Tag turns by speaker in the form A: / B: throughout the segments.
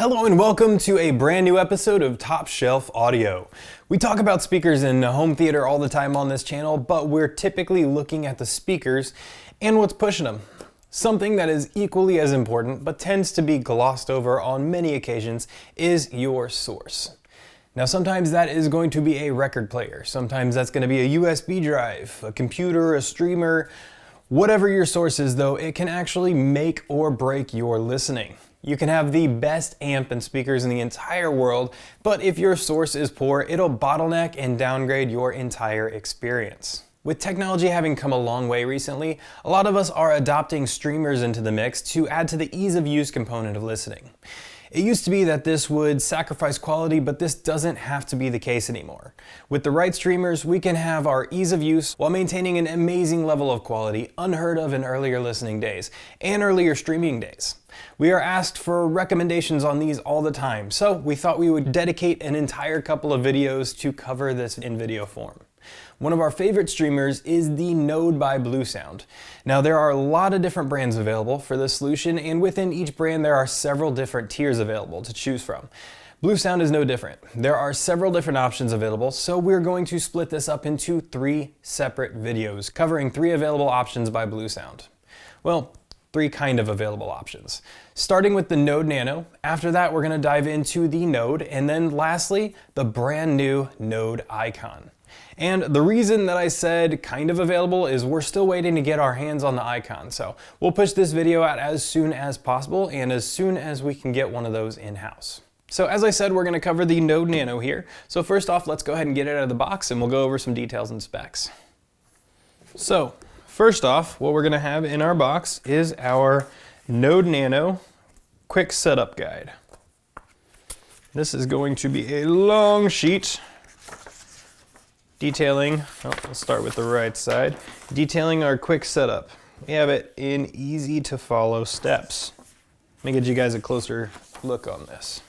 A: Hello and welcome to a brand new episode of Top Shelf Audio. We talk about speakers in home theater all the time on this channel, but we're typically looking at the speakers and what's pushing them. Something that is equally as important, but tends to be glossed over on many occasions, is your source. Now sometimes that is going to be a record player, sometimes that's going to be a USB drive, a computer, a streamer. Whatever your source is though, it can actually make or break your listening. You can have the best amp and speakers in the entire world, but if your source is poor, it'll bottleneck and downgrade your entire experience. With technology having come a long way recently, a lot of us are adopting streamers into the mix to add to the ease of use component of listening. It used to be that this would sacrifice quality, but this doesn't have to be the case anymore. With the right streamers, we can have our ease of use while maintaining an amazing level of quality unheard of in earlier listening days and earlier streaming days. We are asked for recommendations on these all the time, so we thought we would dedicate an entire couple of videos to cover this in video form. One of our favorite streamers is the Node by BlueSound. Now there are a lot of different brands available for this solution, and within each brand there are several different tiers available to choose from. BlueSound is no different. There are several different options available, so we're going to split this up into 3 separate videos covering 3 available options by BlueSound. Well, 3 kind of available options. Starting with the Node Nano, after that we're going to dive into the Node, and then lastly, the brand new Node Icon. And the reason that I said kind of available is we're still waiting to get our hands on the Icon, so we'll push this video out as soon as possible and as soon as we can get one of those in-house. So as I said, we're going to cover the Node Nano here. So first off, let's go ahead and get it out of the box and we'll go over some details and specs. So first off, what we're going to have in our box is our Node Nano quick setup guide. This is going to be a long sheet detailing, let's start with the right side, detailing our quick setup. We have it in easy to follow steps. Let me get you guys a closer look on this.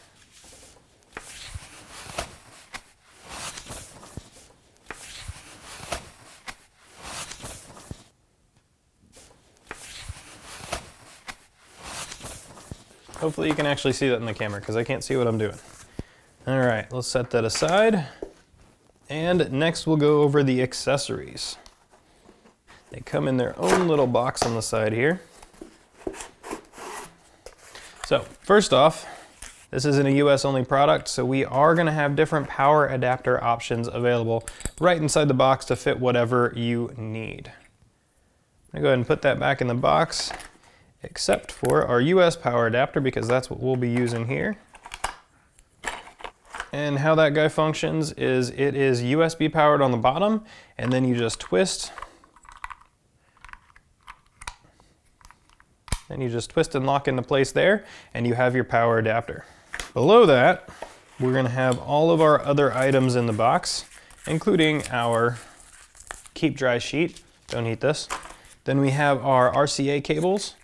A: Hopefully you can actually see that in the camera because I can't see what I'm doing. All right, let's set that aside. And next we'll go over the accessories. They come in their own little box on the side here. So first off, this isn't a US only product, so we are going to have different power adapter options available right inside the box to fit whatever you need. I'm going to go ahead and put that back in the box, except for our US power adapter because that's what we'll be using here. And how that guy functions is it is USB powered on the bottom, and then you just twist. And you just twist and lock into place there, and you have your power adapter. Below that, we're going to have all of our other items in the box, including our keep dry sheet. Don't heat this. Then we have our RCA cables,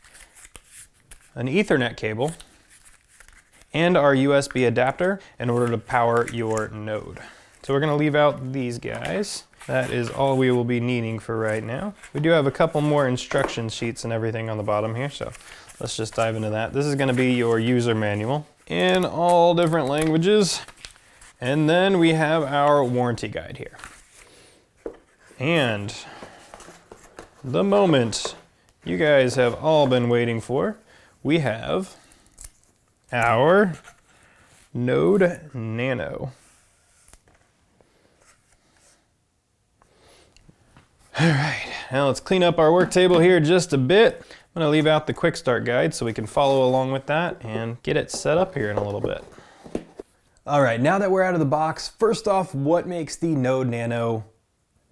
A: an Ethernet cable, and our USB adapter in order to power your Node. So we're going to leave out these guys. That is all we will be needing for right now. We do have a couple more instruction sheets and everything on the bottom here, so let's just dive into that. This is going to be your user manual in all different languages. And then we have our warranty guide here. And the moment you guys have all been waiting for, we have our Node Nano. All right, now let's clean up our work table here just a bit. I'm gonna leave out the quick start guide so we can follow along with that and get it set up here in a little bit. All right, now that we're out of the box, first off, what makes the Node Nano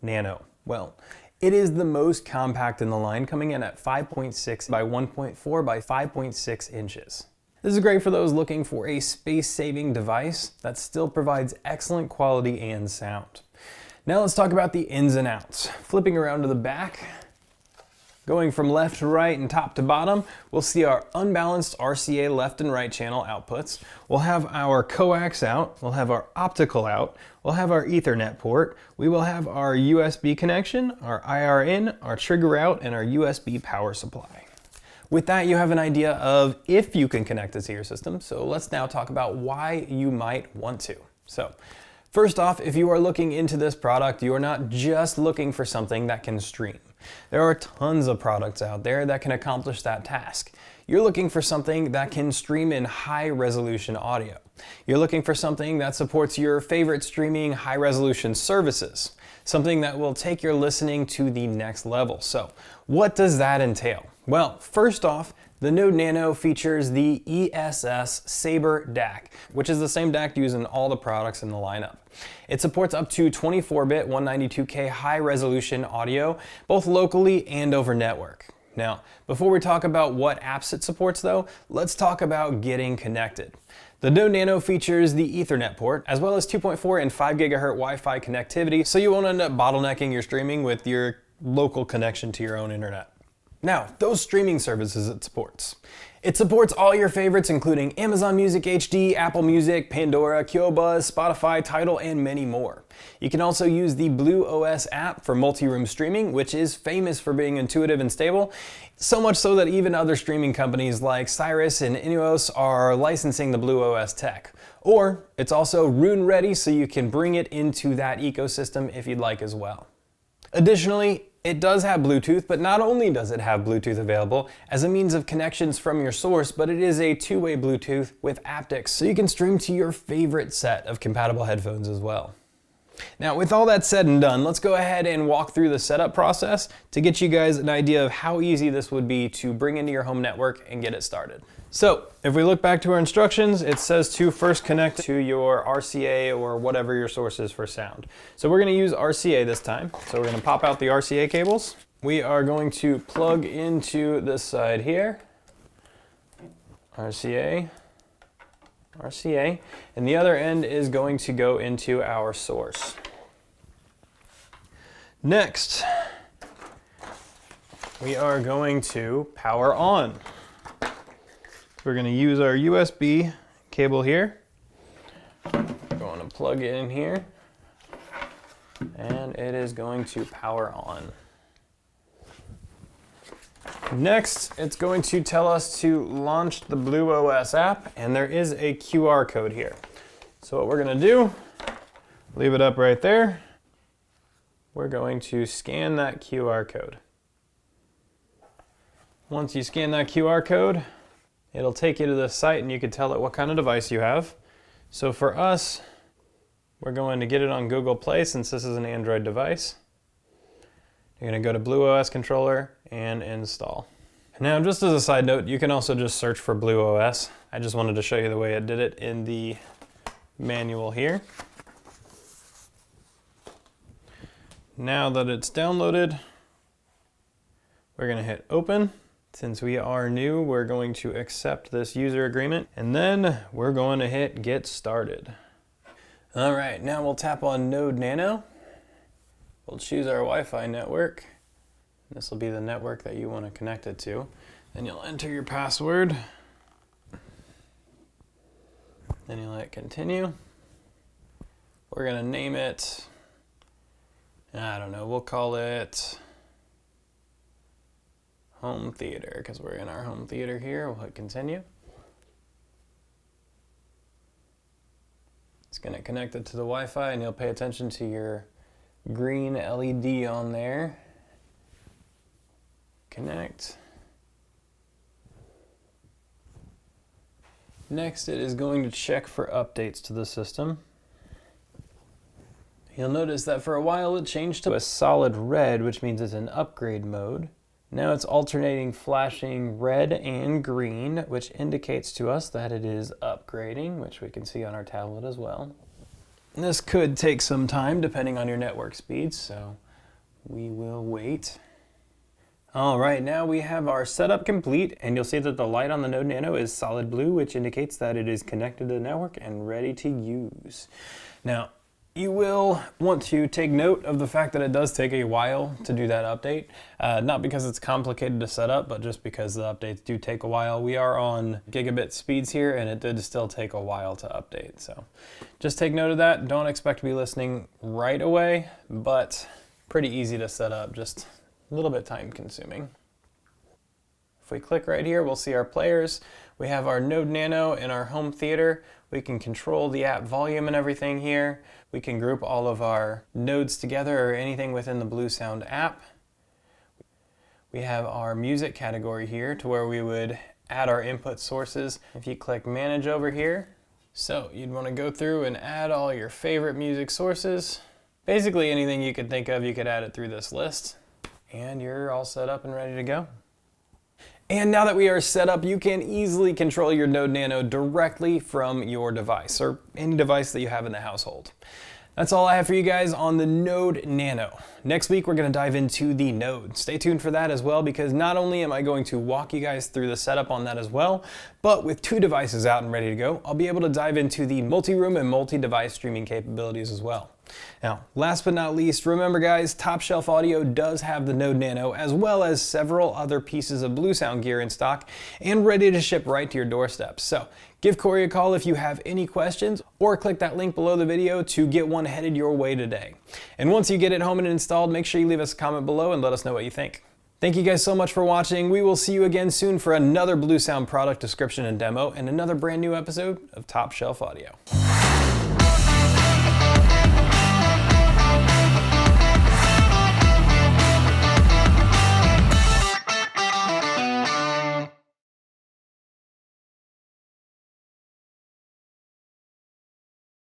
A: Nano? Well, it is the most compact in the line, coming in at 5.6 by 1.4 by 5.6 inches. This is great for those looking for a space-saving device that still provides excellent quality and sound. Now let's talk about the ins and outs. Flipping around to the back, going from left to right and top to bottom, we'll see our unbalanced RCA left and right channel outputs. We'll have our coax out, we'll have our optical out, we'll have our Ethernet port, we will have our USB connection, our IR in, our trigger out, and our USB power supply. With that, you have an idea of if you can connect it to your system. So let's now talk about why you might want to. So first off, if you are looking into this product, you are not just looking for something that can stream. There are tons of products out there that can accomplish that task. You're looking for something that can stream in high resolution audio. You're looking for something that supports your favorite streaming high resolution services, something that will take your listening to the next level. So what does that entail? Well, first off, the Node Nano features the ESS Sabre DAC, which is the same DAC used in all the products in the lineup. It supports up to 24-bit 192K high-resolution audio, both locally and over network. Now, before we talk about what apps it supports though, let's talk about getting connected. The Node Nano features the Ethernet port, as well as 2.4 and 5 GHz Wi-Fi connectivity, so you won't end up bottlenecking your streaming with your local connection to your own internet. Now, those streaming services it supports. It supports all your favorites, including Amazon Music HD, Apple Music, Pandora, QBuzz, Spotify, Tidal, and many more. You can also use the BlueOS app for multi-room streaming, which is famous for being intuitive and stable, so much so that even other streaming companies like Cyrus and Ineos are licensing the BlueOS tech. Or it's also Rune ready, so you can bring it into that ecosystem if you'd like as well. Additionally, it does have Bluetooth, but not only does it have Bluetooth available as a means of connections from your source, but it is a two-way Bluetooth with aptics, so you can stream to your favorite set of compatible headphones as well. Now, with all that said and done, let's go ahead and walk through the setup process to get you guys an idea of how easy this would be to bring into your home network and get it started. So, if we look back to our instructions, it says to first connect to your RCA or whatever your source is for sound. So we're going to use RCA this time. So we're going to pop out the RCA cables. We are going to plug into this side here. RCA. RCA, and the other end is going to go into our source. Next, we are going to power on. We're going to use our USB cable here. We're going to plug it in here, and it is going to power on. Next, it's going to tell us to launch the BlueOS app, and there is a QR code here. So what we're going to do, leave it up right there. We're going to scan that QR code. Once you scan that QR code, it'll take you to the site and you can tell it what kind of device you have. So for us, we're going to get it on Google Play since this is an Android device. You're going to go to BlueOS controller and install. Now, just as a side note, you can also just search for BlueOS. I just wanted to show you the way it did it in the manual here. Now that it's downloaded, we're going to hit open. Since we are new, we're going to accept this user agreement, and then we're going to hit get started. All right, now we'll tap on Node Nano. We'll choose our Wi-Fi network. This will be the network that you want to connect it to. Then you'll enter your password. Then you'll hit continue. We're going to name it, I don't know, we'll call it home theater because we're in our home theater here. We'll hit continue. It's going to connect it to the Wi-Fi, and you'll pay attention to your green LED on there. Connect. Next, it is going to check for updates to the system. You'll notice that for a while it changed to a solid red, which means it's in upgrade mode. Now it's alternating flashing red and green, which indicates to us that it is upgrading, which we can see on our tablet as well. This could take some time depending on your network speeds, so we will wait. All right, now we have our setup complete, and you'll see that the light on the Node Nano is solid blue, which indicates that it is connected to the network and ready to use. Now, you will want to take note of the fact that it does take a while to do that update. Not because it's complicated to set up, but just because the updates do take a while. We are on gigabit speeds here, and it did still take a while to update. So just take note of that. Don't expect to be listening right away, but pretty easy to set up, just a little bit time consuming. If we click right here, we'll see our players. We have our Node Nano and our home theater. We can control the app volume and everything here. We can group all of our nodes together or anything within the BlueSound app. We have our music category here to where we would add our input sources. If you click manage over here, so you'd want to go through and add all your favorite music sources. Basically anything you could think of, you could add it through this list. And you're all set up and ready to go. And now that we are set up, you can easily control your Node Nano directly from your device or any device that you have in the household. That's all I have for you guys on the Node Nano. Next week, we're going to dive into the Node. Stay tuned for that as well, because not only am I going to walk you guys through the setup on that as well, but with 2 devices out and ready to go, I'll be able to dive into the multi-room and multi-device streaming capabilities as well. Now, last but not least, remember guys, Top Shelf Audio does have the Node Nano as well as several other pieces of BlueSound gear in stock and ready to ship right to your doorstep. So give Corey a call if you have any questions, or click that link below the video to get one headed your way today. And once you get it home and installed, make sure you leave us a comment below and let us know what you think. Thank you guys so much for watching. We will see you again soon for another BlueSound product description and demo and another brand new episode of Top Shelf Audio.